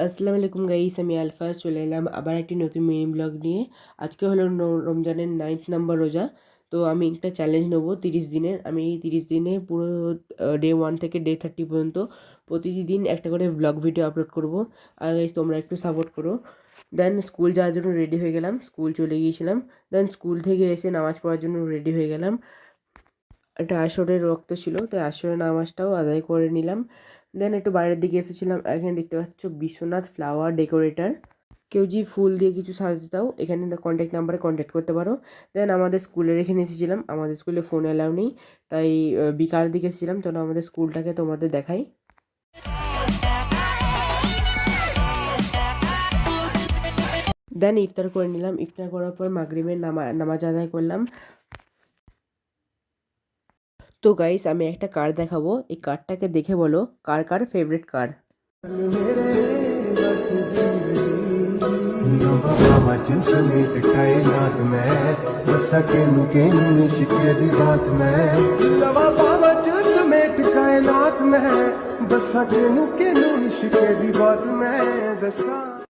আসসালামু আলাইকুম গাইস, আমি আলফাজ চলে এলাম আবার একটি নতুন মিনি ব্লগ নিয়ে। আজকে হলো রমজানের 9th নাম্বার রোজা। তো আমি একটা চ্যালেঞ্জ নেবো 30 দিনের। আমি এই 30 দিনে পুরো ডে 1 থেকে ডে 30 পর্যন্ত প্রতিদিন একটা করে ব্লগ ভিডিও আপলোড করব। আর গাইস তোমরা একটু সাপোর্ট করো। দেন স্কুল যাওয়ার জন্য রেডি হয়ে গেলাম, স্কুল চলে গিয়েছিলাম। দেন স্কুল থেকে এসে নামাজ পড়ার জন্য রেডি হয়ে গেলাম। একটা আসরের রক্ত ছিল, তাই আসরের নামাজটাও আদায় করে নিলাম। দেন একটু বাইরের দিকে এসেছিলাম। এখানে দেখতে পাচ্ছ বিশ্বনাথ ফ্লাওয়ার ডেকোরেটর। কেউ যদি ফুল দিয়ে কিছু সাজাতে চাও এখানে কন্ট্যাক্ট নাম্বারে কন্ট্যাক্ট করতে পারো। দেন আমাদের স্কুলের এখানে এসেছিলাম। আমাদের স্কুলে ফোন অ্যালাউ নেই, তাই বিকালের দিকে এসেছিলাম। চলো আমাদের স্কুলটাকে তোমাদের দেখাই। দেন ইফতার করে নিলাম। ইফতার করার পর মাগরিবের নামাজ আদায় করলাম। তো গাইস আমি একটা কার দেখাবো, এই কারটাকে দেখে বলো কার কার ফেভারিট কার। बसा के नु इश्क दी बात मैं दसा।